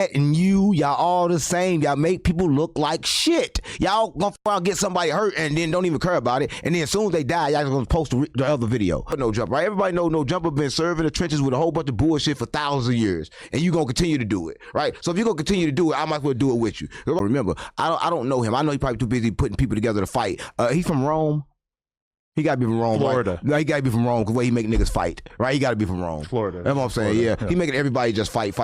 and y'all all the same. Y'all make people look like shit. Y'all gonna get somebody hurt and then don't even care about it. And then as soon as they die, y'all gonna post the other video. No Jumper, right? Everybody know No Jumper been serving the trenches with a whole bunch of bullshit for thousands of years. And you gonna continue to do it, right? So if you're gonna continue to do it, I might as well do it with you. Remember, I don't know him. I know he's probably too busy putting people together to fight. He's from Rome. He gotta be from Rome, Florida. Right? No, he gotta be from Rome because the way he make niggas fight, right? He gotta be from Rome. Florida. That's what I'm saying. Florida. Yeah, he making everybody just fight,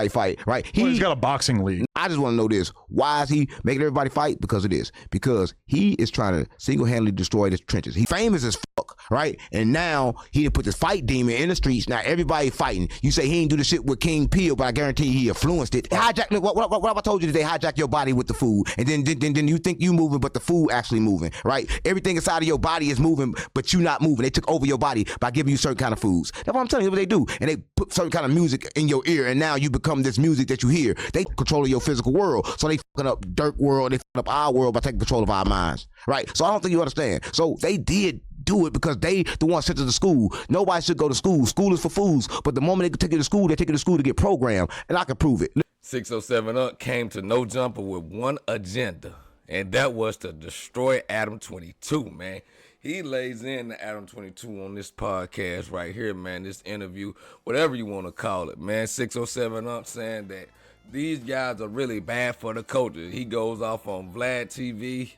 right? He's got a boxing league. I just want to know this: why is he making everybody fight? Because of this. Because he is trying to single-handedly destroy the trenches. He's famous as fuck, right? And now he done put this fight demon in the streets. Now everybody fighting. You say he ain't do the shit with King Peel, but I guarantee he influenced it. Hijack. What have I told you today? Hijack your body with the food, and then you think you moving, but the food actually moving, right? Everything inside of your body is moving, but you not moving. They took over your body by giving you certain kind of foods. That's what I'm telling you. What they do, and they put certain kind of music in your ear, and now you become this music that you hear. They control your physical world, so they fucking up dirt world. They fucking up our world by taking control of our minds, right? So I don't think you understand. So they did do it because they the ones sent to the school. Nobody should go to school. School is for fools. But the moment they take you to school, they take you to school to get programmed, and I can prove it. 607 Up came to No Jumper with one agenda, and that was to destroy Adam22, man. He lays in the Adam22 on this podcast right here, man, this interview, whatever you want to call it, man. 607 Up saying that these guys are really bad for the culture. He goes off on Vlad TV,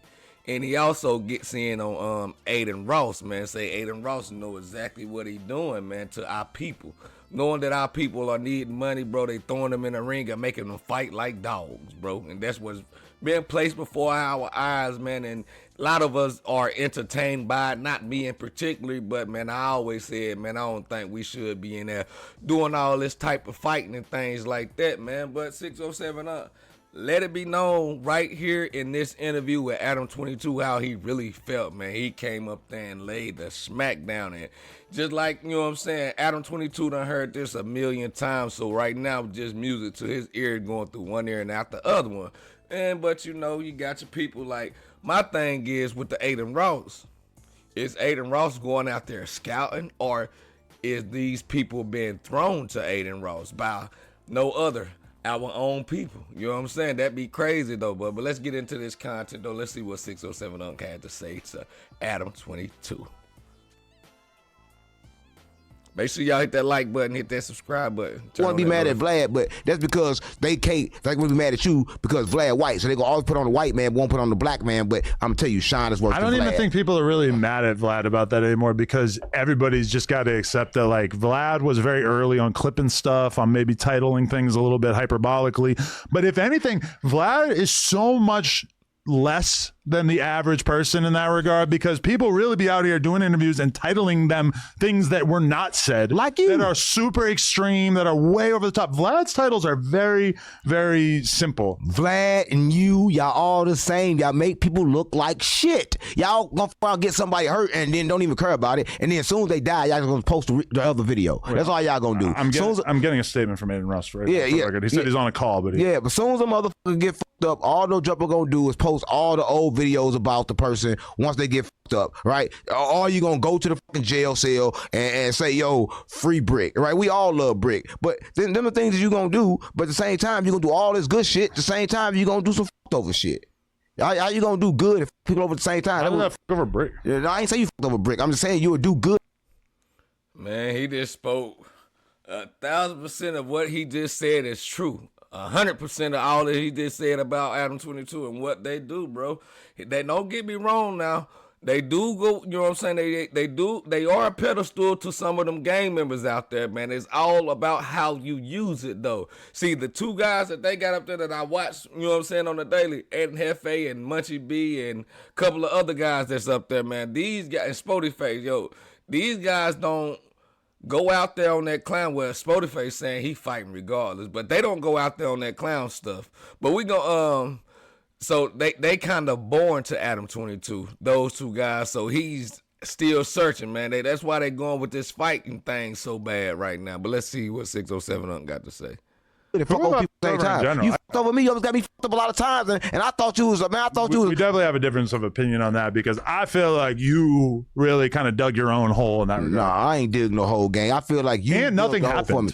and he also gets in on Adin Ross, man. Say Adin Ross know exactly what he doing, man, to our people. Knowing that our people are needing money, bro, they throwing them in the ring and making them fight like dogs, bro. And that's what's being placed before our eyes, man. And a lot of us are entertained by it, not me in particular, but, man, I always said, man, I don't think we should be in there doing all this type of fighting and things like that, man. But 607 Up, let it be known right here in this interview with Adam22 how he really felt, man. He came up there and laid the smack down, and just like, you know what I'm saying, Adam22 done heard this a million times, so right now just music to his ear going through one ear and out the other one. But you know, you got your people like, my thing is with the Adin Ross. Is Adin Ross going out there scouting, or is these people being thrown to Adin Ross by no other, our own people? You know what I'm saying? That'd be crazy though, but let's get into this content though. Let's see what 607 Unk had to say to Adam22. Make sure y'all hit that like button, hit that subscribe button. I want to be mad at Vlad, but that's because they can't. They want to be mad at you because Vlad white, so they gonna always put on the white man, won't put on the black man. But I'm gonna tell you, Sean is worse than Vlad. I don't even think people are really mad at Vlad about that anymore, because everybody's just got to accept that, like, Vlad was very early on clipping stuff, on maybe titling things a little bit hyperbolically. But if anything, Vlad is so much less than the average person in that regard, because people really be out here doing interviews and titling them things that were not said, like you, that are super extreme, that are way over the top. Vlad's titles are very, very simple. Vlad and y'all all the same. Y'all make people look like shit. Y'all gonna get somebody hurt and then don't even care about it. And then as soon as they die, y'all gonna post the other video. That's all y'all gonna do. I'm getting a statement from Adin Ross, right? Yeah. He said he's on a call, but but as soon as a motherfucker get fucked up, all No Jumper gonna do is post all the old videos about the person once they get fucked up, right? Or you gonna go to the fucking jail cell and say, yo, free Brick, right? We all love Brick, but then them are things that you gonna do, but at the same time you gonna do all this good shit. At the same time you gonna do some fucked over shit. How you gonna do good if people over at the same time? How did that fuck over Brick? Yeah, no, I ain't say you fucked over Brick. I'm just saying you would do good. Man, he just spoke 1,000% of what he just said is true. 100% of all that he just said about Adam22 and what they do, bro. They don't get me wrong now. They do go, you know what I'm saying? They are a pedestal to some of them gang members out there, man. It's all about how you use it, though. See, the two guys that they got up there that I watched, you know what I'm saying, on the daily, Ed and Hefe and Munchie B and a couple of other guys that's up there, man. These guys, and Spody Face, yo, these guys don't go out there on that clown. Well, Spody Face saying he fighting regardless, but they don't go out there on that clown stuff. But we go, so they kind of born to Adam22, those two guys. So he's still searching, man. That's why they going with this fighting thing so bad right now. But let's see what 607 got to say. Fuck over people at the same time. You fucked over me. You almost got me fucked up a lot of times, and I thought you was a man. We definitely have a difference of opinion on that, because I feel like you really kind of dug your own hole in that regard. Nah, I ain't dig no hole, gang. I feel like you and nothing happened. For me.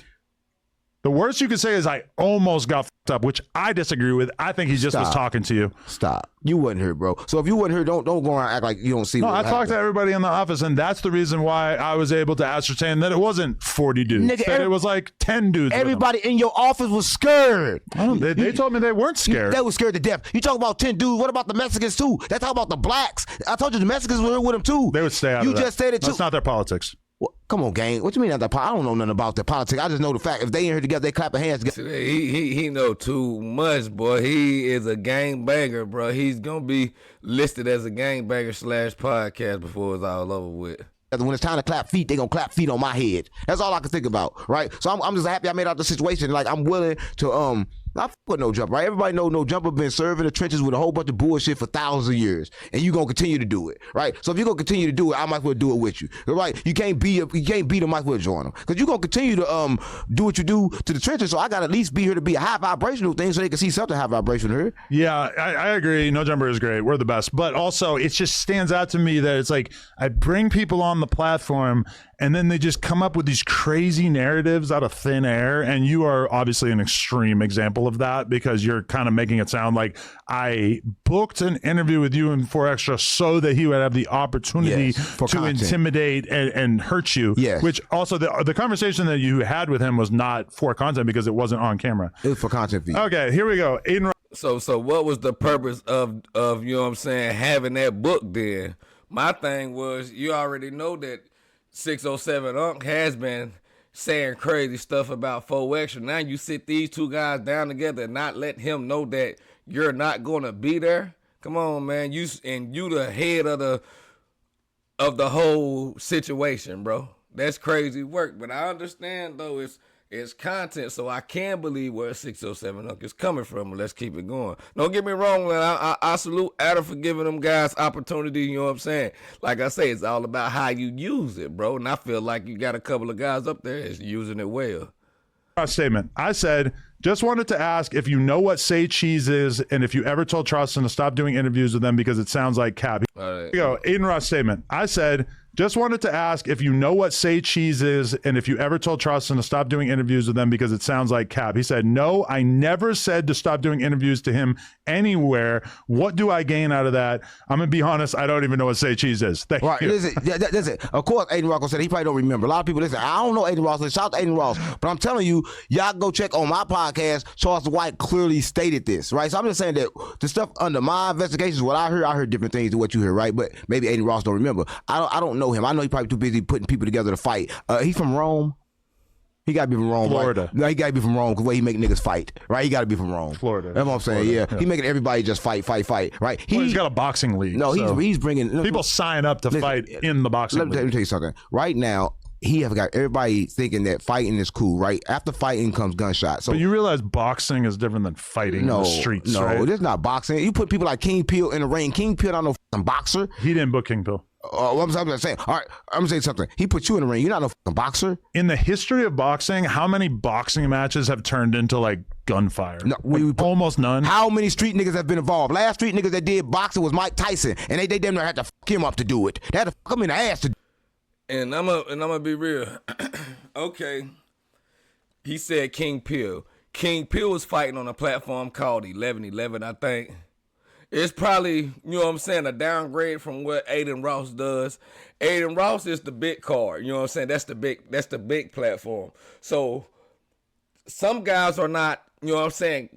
The worst you could say is I almost got fucked up, which I disagree with. I think he just was talking to you. Stop. You wasn't here, bro. So if you wasn't here, don't go around and act like you don't see. No, what I talked to everybody in the office, and that's the reason why I was able to ascertain that it wasn't 40 dudes. Nigga, that it was like 10 dudes. Everybody in your office was scared. They told me they weren't scared. They were scared to death. You talk about 10 dudes. What about the Mexicans too? They talk about the blacks. I told you the Mexicans were here with them too. They would stay out you of that. You just said it too. That's not their politics. Well, come on, gang. What you mean? I don't know nothing about the politics. I just know the fact. If they in here together, they clap their hands together. He know too much, boy. He is a gang banger, bro. He's gonna be listed as a gang banger / podcast before it's all over with. When it's time to clap feet, they gonna clap feet on my head. That's all I can think about, right? So I'm just happy I made out the situation. Like I'm willing to not with No Jumper, right? Everybody know No Jumper been serving the trenches with a whole bunch of bullshit for thousands of years, and you gonna continue to do it, right? So if you gonna continue to do it, I might as well do it with you, right? You can't beat them, might as well join them, because you gonna continue to do what you do to the trenches. So I gotta at least be here to be a high vibrational thing, so they can see something high vibrational here. Yeah, I agree. No Jumper is great. We're the best, but also it just stands out to me that it's like I bring people on the platform, and then they just come up with these crazy narratives out of thin air. And you are obviously an extreme example of that, because you're kind of making it sound like I booked an interview with you in 4Extra so that he would have the opportunity to content. Intimidate and hurt you. Yes. Which also the conversation that you had with him was not for content because it wasn't on camera. It was for content feed. Okay, here we go. Adin Ross. So what was the purpose of you know what I'm saying, having that book then? My thing was, you already know that 607 Unc has been saying crazy stuff about 4Extra. Now you sit these two guys down together and not let him know that you're not going to be there. Come on, man. You the head of the whole situation, bro. That's crazy work. But I understand though it's content, so I can believe where 607 Unc is coming from. Let's keep it going. Don't get me wrong, man. I salute Adam for giving them guys opportunity. You know what I'm saying? Like I say, it's all about how you use it, bro. And I feel like you got a couple of guys up there that's using it well. Statement. I said, just wanted to ask if you know what Say Cheese is, and if you ever told Charleston to stop doing interviews with them because it sounds like cap. All right. Here we go. Adin Ross statement. I said, just wanted to ask if you know what Say Cheese is, and if you ever told Charleston to stop doing interviews with them because it sounds like cap. He said, no, I never said to stop doing interviews to him anywhere. What do I gain out of that? I'm going to be honest, I don't even know what Say Cheese is. Thank you. Listen, of course, Adin Ross said he probably don't remember. A lot of people listen, I don't know Adin Ross. Shout out to Adin Ross. But I'm telling you, y'all go check on my podcast. Charles White clearly stated this, right? So I'm just saying that the stuff under my investigations, what I heard different things than what you heard, right? But maybe Adin Ross don't remember. I don't know him. I know he's probably too busy putting people together to fight. He's from Rome. He got to be from Rome. Florida. Right? No, he got to be from Rome because the way he make niggas fight, right? He got to be from Rome. Florida. That's what I'm saying, Florida. yeah. He making everybody just fight, right? He's got a boxing league. No, he's bringing... People sign up to fight in the boxing league. Let me tell you something. Right now, he have got everybody thinking that fighting is cool, right? After fighting comes gunshots. So, but you realize boxing is different than fighting in the streets, right? No, this is not boxing. You put people like King Peel in the ring. King Peel not no fucking boxer. He didn't book King Peel. I'm saying, all right, I'm gonna say something. He put you in the ring. You're not no fucking boxer. In the history of boxing, how many boxing matches have turned into like gunfire? No, almost none. How many street niggas have been involved? Last street niggas that did boxing was Mike Tyson, and they damn near had to fuck him up to do it. They had to fuck him in the ass to do it. And I'm gonna be real. Okay. He said King Peel. King Peel was fighting on a platform called 1111, I think. It's probably, you know what I'm saying, a downgrade from what Adin Ross does. Adin Ross is the big card, you know what I'm saying? That's the big platform. So some guys are not, you know what I'm saying,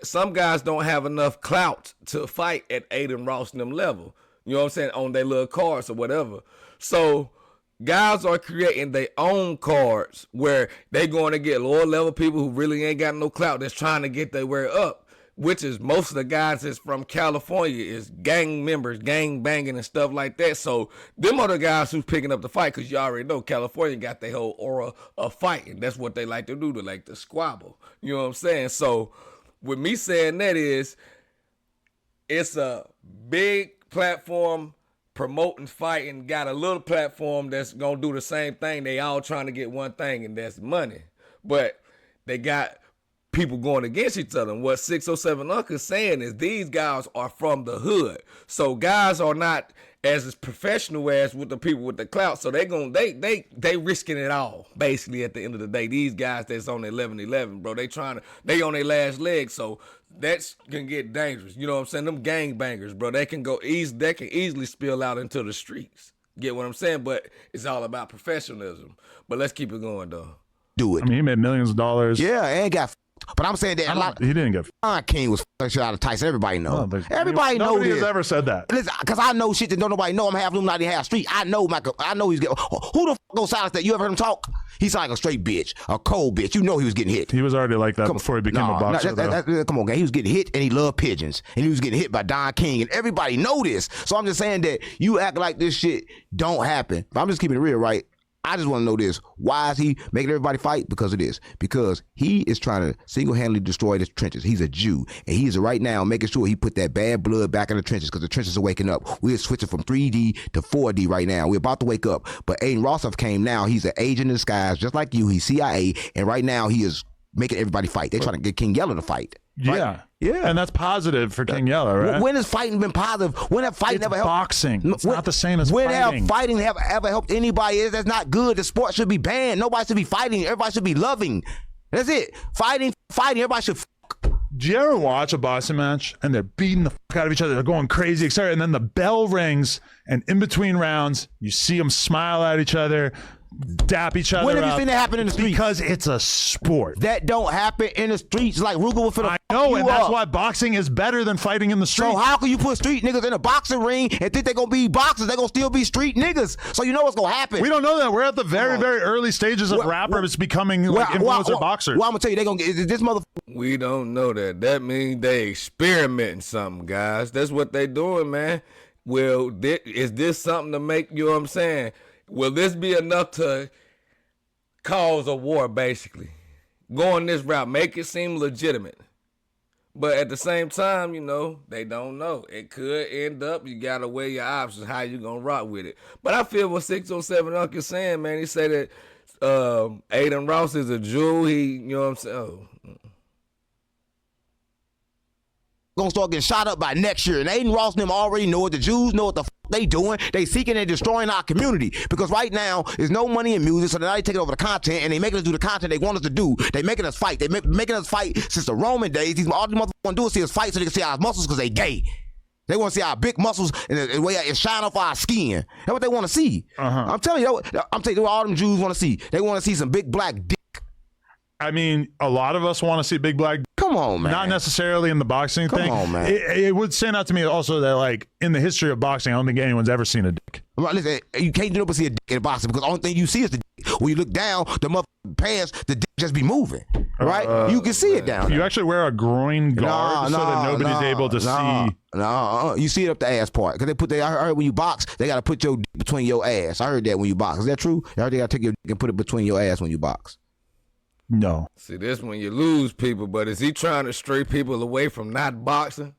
some guys don't have enough clout to fight at Adin Ross and them level. You know what I'm saying, on their little cards or whatever. So guys are creating their own cards where they going to get lower level people who really ain't got no clout that's trying to get their way up, which is most of the guys that's from California is gang members, gang banging and stuff like that. So them are the guys who's picking up the fight, because you already know California got their whole aura of fighting. That's what they like to do. They like to squabble. You know what I'm saying? So with me saying that is, it's a big platform promoting fighting, got a little platform that's gonna do the same thing. They all trying to get one thing, and that's money. But they got people going against each other. And what 607 Uncle is saying is these guys are from the hood. So guys are not as professional as with the people with the clout. So they risking it all, basically, at the end of the day. These guys that's on 11-11, bro, they on their last leg. So that's can get dangerous. You know what I'm saying? Them gang bangers, bro, they can easily spill out into the streets. Get what I'm saying? But it's all about professionalism. But let's keep it going, though. Do it. I mean, he made millions of dollars. Yeah, and got. But I'm saying that he didn't get. Don King was shit out of Tyson. Everybody know. Everybody know nobody this. has ever said that. Listen, because I know shit that don't nobody know. I'm half Illuminati, half street. I know he's getting. Who the fuck gonna silence that? You ever heard him talk? He's like a straight bitch, a cold bitch. You know he was getting hit. He was already like that before he became a boxer. Come on, gang. He was getting hit, and he loved pigeons, and he was getting hit by Don King, and everybody know this. So I'm just saying that you act like this shit don't happen. But I'm just keeping it real, right? I just want to know this. Why is he making everybody fight? Because of this. Because he is trying to single-handedly destroy the trenches. He's a Jew. And he is right now making sure he put that bad blood back in the trenches because the trenches are waking up. We're switching from 3D to 4D right now. We're about to wake up. But Adin Ross came now. He's an agent in disguise, just like you. He's CIA. And right now he is making everybody fight. They're trying to get King Yella to fight. Right? Yeah. Yeah. And that's positive for King Yella, right? When has fighting been positive? When have fighting ever helped? Boxing. It's not the same as when fighting. Have fighting ever helped anybody? That's not good. The sport should be banned. Nobody should be fighting. Everybody should be loving. That's it. Fighting. Everybody should Do you ever watch a boxing match and they're beating the fuck out of each other? They're going crazy, etc. And then the bell rings, and in between rounds, you see them smile at each other, dap each other. When have up. you seen that happen in the streets? Because it's a sport. That don't happen in the streets. Like Ruger will finna I know, and that's up. why boxing is better than fighting in the street. So how can you put street niggas in a boxing ring and think they're gonna be boxers? They're gonna still be street niggas. So you know what's gonna happen. We don't know that. We're at the very, very early stages of rappers becoming like influencer boxers. Well, I'm gonna tell you, they gonna get this motherfucker. We don't know that. That means they experimenting something, guys. That's what they doing, man. Well, is this something to make, you know what I'm saying? Will this be enough to cause a war, basically? Going this route, make it seem legitimate. But at the same time, you know, they don't know. It could end up, you gotta weigh your options, how you gonna rock with it. But I feel what 607 Uncle is saying, man. He said that Adin Ross is a Jew. You know what I'm saying? Oh. Gonna start getting shot up by next year. And Adin Ross and them already know it. The Jews know what the they doing. They seeking and destroying our community. Because right now, there's no money in music, so now they taking over the content, and they making us do the content they want us to do. They making us fight. They making us fight since the Roman days. All these motherfuckers want to do is see us fight so they can see our muscles because they gay. They want to see our big muscles and the way it shine off our skin. That's what they want to see. I'm telling you, what all them Jews want to see. They want to see some big black dick. I mean, a lot of us want to see big black. Come on, man. Not necessarily in the boxing thing. Come on, man. It would stand out to me also that, like, in the history of boxing, I don't think anyone's ever seen a dick. Well, listen, you can't do but see a dick in boxing because the only thing you see is the dick. When you look down, the motherfucking pants, the dick just be moving, right? You can see it down there. You actually wear a groin guard so that nobody's able to see. No, you see it up the ass part because I heard when you box, they got to put your dick between your ass. I heard that when you box. Is that true? I heard they got to take your dick and put it between your ass when you box. No. See, this when you lose people, but is he trying to stray people away from not boxing?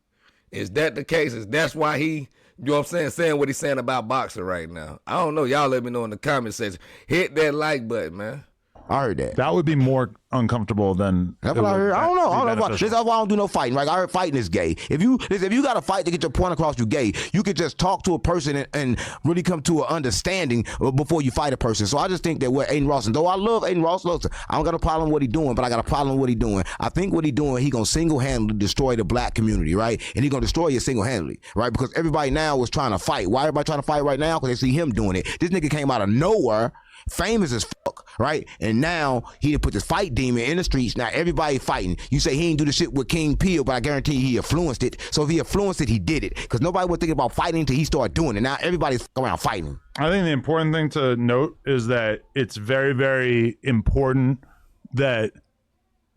Is that the case? Is that's why he, you know what I'm saying what he's saying about boxing right now? I don't know. Y'all let me know in the comment section. Hit that like button, man. I heard that. That would be more uncomfortable than. That's what I heard. I don't know. This is why I don't do no fighting. Like I heard fighting is gay. If you got to fight to get your point across, you gay. You could just talk to a person and really come to an understanding before you fight a person. So I just think that what Adin Ross, and though I love Adin Ross, look, I don't got a problem with what he doing, but I got a problem with what he doing. I think what he doing, he gonna single-handedly destroy the black community, right? And he gonna destroy you single-handedly, right? Because everybody now is trying to fight. Why everybody trying to fight right now? Because they see him doing it. This nigga came out of nowhere. Famous as fuck, right? And now he done put this fight demon in the streets. Now everybody fighting. You say he ain't do the shit with King Peel, but I guarantee he influenced it. So if he influenced it, he did it. Because nobody was thinking about fighting until he started doing it. Now everybody's around fighting. I think the important thing to note is that it's very, very important that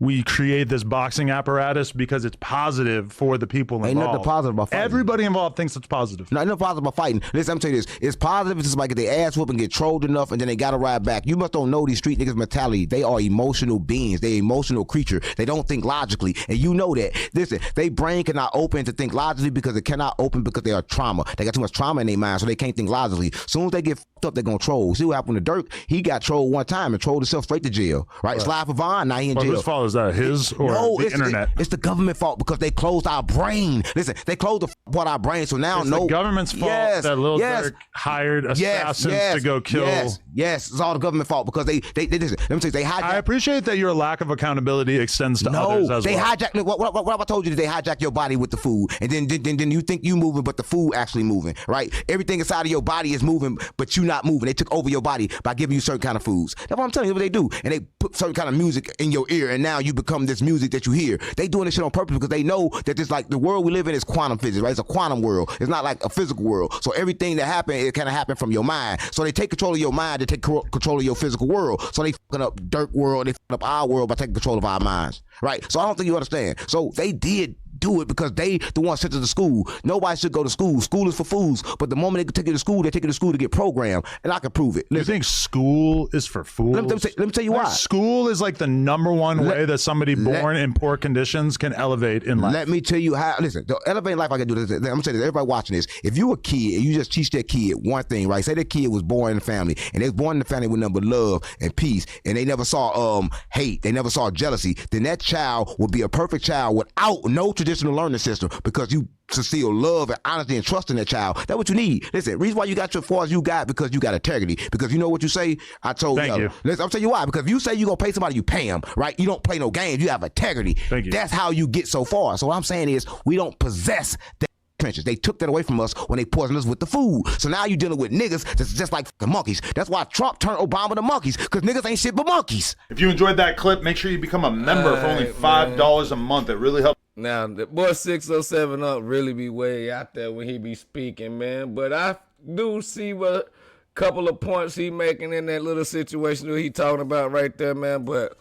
we create this boxing apparatus because it's positive for the people involved. Ain't nothing positive about fighting. Everybody involved thinks it's positive. Not nothing positive about fighting. Listen, I'm telling you this. It's positive if it's like if they ass whoop and get trolled enough and then they got to ride back. You must don't know these street niggas' mentality. They are emotional beings. They're emotional creature. They don't think logically. And you know that. Listen, they brain cannot open to think logically because it cannot open because they are trauma. They got too much trauma in their mind so they can't think logically. As soon as they get up they're gonna troll. See what happened to Dirk? He got trolled one time and trolled himself straight to jail. Right? Sly Pavon, now he in jail. Whose fault is that? His or the internet? It's the government fault because they closed our brain. Listen, they closed the part of our brain, so now it's the government's fault that Lil Dirk hired assassins to go kill. Yes, it's all the government fault because they listen, let me tell you, they hijacked. I appreciate that your lack of accountability extends to others as they well. hijack. What I told you, that they hijack your body with the food, and then you think you moving, but the food actually moving, right? Everything inside of your body is moving, but you not moving. They took over your body by giving you certain kind of foods. That's what I'm telling you. What they do, and they put certain kind of music in your ear, and now you become this music that you hear. They doing this shit on purpose because they know that this, like, the world we live in is quantum physics, right? It's a quantum world. It's not like a physical world. So everything that happened, it kind of happened from your mind. So they take control of your mind. They take control of your physical world. So they fucking up Dirk world. They fucking up our world by taking control of our minds, right? So I don't think you understand. So they did do it because they the ones sent to the school. Nobody should go to school. School is for fools. But the moment they take you to school, they take you to school to get programmed, and I can prove it. Listen, you think school is for fools? Let me tell you why. School is like the #1 way that somebody born in poor conditions can elevate in life. Let me tell you how. Listen, the elevating life I can do this. I'm gonna say this. Everybody watching this, if you a kid and you just teach that kid one thing, right? Say that kid was born in the family, and they was born in the family with nothing but love and peace, and they never saw hate, they never saw jealousy. Then that child would be a perfect child without no traditional learning system, because you instill love and honesty and trust in that child. That's what you need. Listen, reason why you got as far as you got, because you got integrity. Because you know what you say? I told you. Listen, I'll tell you why. Because if you say you gonna pay somebody, you pay them, right? You don't play no games. You have integrity. Thank you. That's how you get so far. So what I'm saying is, we don't possess that trenches. They took that away from us when they poisoned us with the food. So now you're dealing with niggas that's just like fucking monkeys. That's why Trump turned Obama to monkeys, because niggas ain't shit but monkeys. If you enjoyed that clip, make sure you become a member for only $5 a month. It really helps. Now, the boy 607 up really be way out there when he be speaking, man. But I do see what couple of points he making in that little situation that he talking about right there, man. But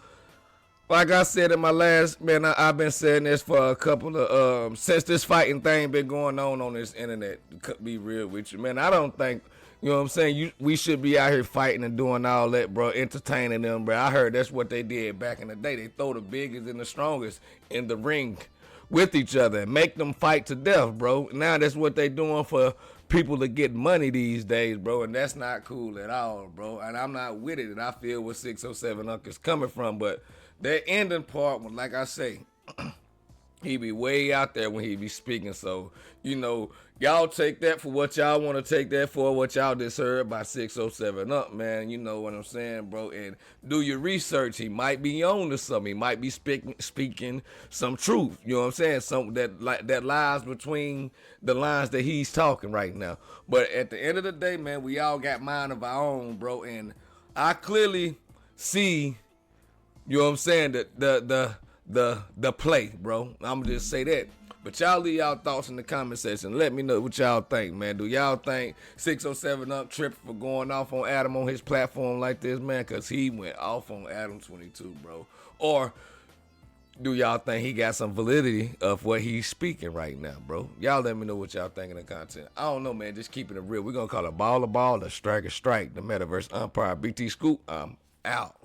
like I said in my last, man, I've been saying this for a couple of, since this fighting thing been going on this internet, to be real with you, man. I don't think, you know what I'm saying, we should be out here fighting and doing all that, bro, entertaining them, bro. I heard that's what they did back in the day. They throw the biggest and the strongest in the ring with each other and make them fight to death, bro. Now that's what they doing for people to get money these days, bro, and that's not cool at all, bro. And I'm not with it, and I feel where 607 Unc is coming from, but that ending part, like I say, he be way out there when he be speaking. So, you know, y'all take that for what y'all want to take that for, what y'all just heard by 607 Up, man. You know what I'm saying, bro? And do your research. He might be on to something. He might be speaking some truth. You know what I'm saying? Something that lies between the lines that he's talking right now. But at the end of the day, man, we all got mind of our own, bro. And I clearly see, you know what I'm saying, the play, bro. I'm gonna just say that. But y'all leave y'all thoughts in the comment section. Let me know what y'all think, man. Do y'all think 607 Up tripping for going off on Adam on his platform like this, man? Because he went off on Adam22, bro. Or do y'all think he got some validity of what he's speaking right now, bro? Y'all let me know what y'all think in the content. I don't know, man. Just keeping it real. We're gonna call it ball, a strike, a strike. The Metaverse Umpire BT Scoop, I'm out.